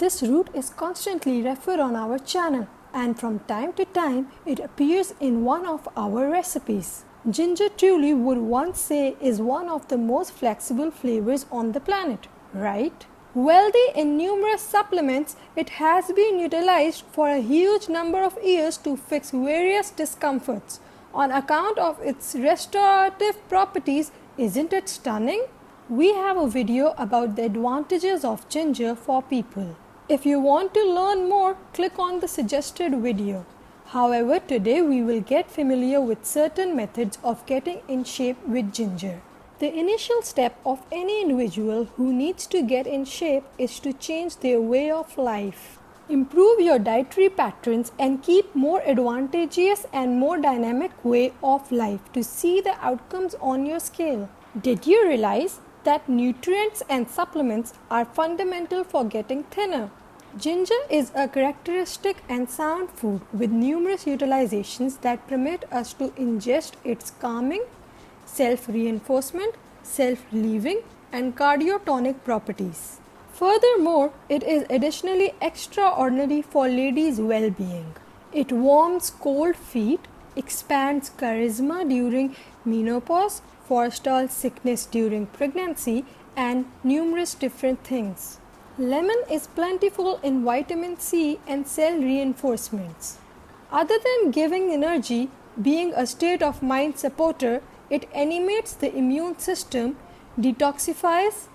This root is constantly referred on our channel, and from time to time it appears in one of our recipes. Ginger truly would one say is one of the most flexible flavors on the planet, right? Wealthy in numerous supplements, it has been utilized for a huge number of years to fix various discomforts. On account of its restorative properties, isn't it stunning? We have a video about the advantages of ginger for people. If you want to learn more, click on the suggested video. However, today we will get familiar with certain methods of getting in shape with ginger. The initial step of any individual who needs to get in shape is to change their way of life. Improve your dietary patterns and keep more advantageous and more dynamic way of life to see the outcomes on your scale. Did you realize that nutrients and supplements are fundamental for getting thinner? Ginger is a characteristic and sound food with numerous utilizations that permit us to ingest its calming, self-reinforcement, self-relieving, and cardiotonic properties. Furthermore, it is additionally extraordinary for ladies' well-being. It warms cold feet, expands charisma during menopause, forestalls sickness during pregnancy, and numerous different things. Lemon is plentiful in vitamin C and cell reinforcements. Other than giving energy, being a state of mind supporter, it animates the immune system, detoxifies,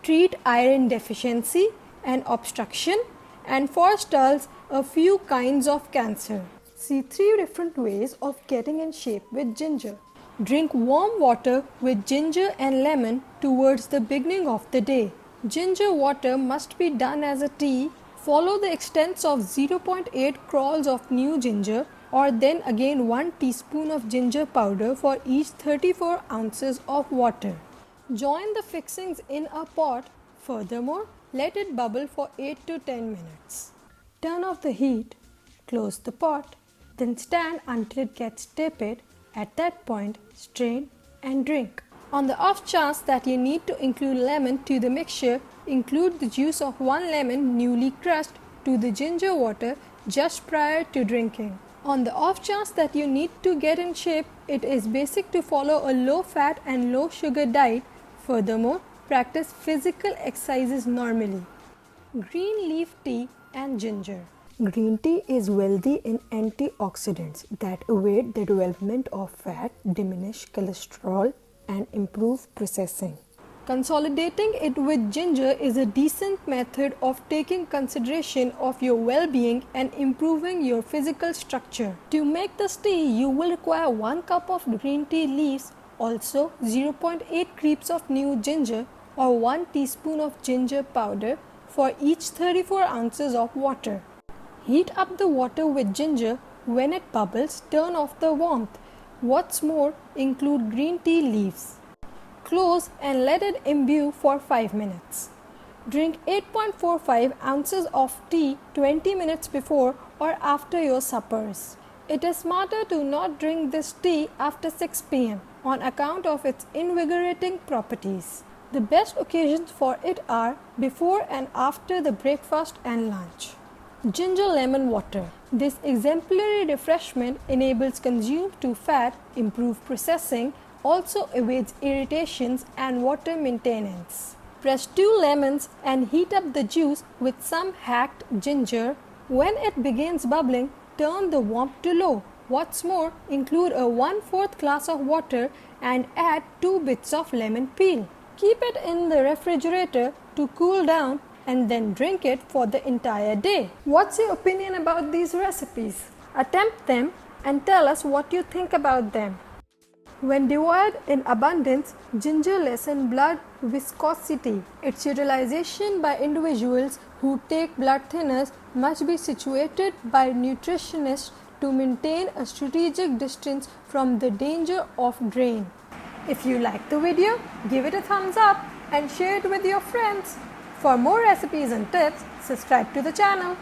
treats iron deficiency and obstruction, and forestalls a few kinds of cancer. See 3 different ways of getting in shape with ginger. Drink warm water with ginger and lemon towards the beginning of the day. Ginger water must be done as a tea. Follow the extents of 0.8 crowls of new ginger, or then again 1 teaspoon of ginger powder for each 34 ounces of water. Join the fixings in a pot. Furthermore, let it bubble for 8 to 10 minutes. Turn off the heat, close the pot, then stand until it gets tepid. At that point, strain and drink. On the off chance that you need to include lemon to the mixture, include the juice of 1 lemon newly crushed to the ginger water just prior to drinking. On the off chance that you need to get in shape, it is basic to follow a low fat and low sugar diet. Furthermore, practice physical exercises normally. Green leaf tea and ginger. Green tea is wealthy in antioxidants that evade the development of fat, diminish cholesterol, and improve processing. Consolidating it with ginger is a decent method of taking consideration of your well-being and improving your physical structure. To make this tea, you will require 1 cup of green tea leaves, also 0.8 creeps of new ginger or 1 teaspoon of ginger powder for each 34 ounces of water. Heat up the water with ginger. When it bubbles, turn off the warmth. What's more, include green tea leaves. Close and let it imbue for 5 minutes. Drink 8.45 ounces of tea 20 minutes before or after your suppers. It is smarter to not drink this tea after 6 p.m. on account of its invigorating properties. The best occasions for it are before and after the breakfast and lunch. Ginger lemon water. This exemplary refreshment enables consumed to fat, improve processing, also evades irritations and water maintenance. Press 2 lemons and heat up the juice with some hacked ginger. When it begins bubbling, turn the warmth to low. What's more, include a 1/4 glass of water and add 2 bits of lemon peel. Keep it in the refrigerator to cool down and then drink it for the entire day. What's your opinion about these recipes? Attempt them and tell us what you think about them. When devoured in abundance, ginger lessens blood viscosity. Its utilization by individuals who take blood thinners must be situated by nutritionists to maintain a strategic distance from the danger of drain. If you like the video, give it a thumbs up and share it with your friends. For more recipes and tips, subscribe to the channel.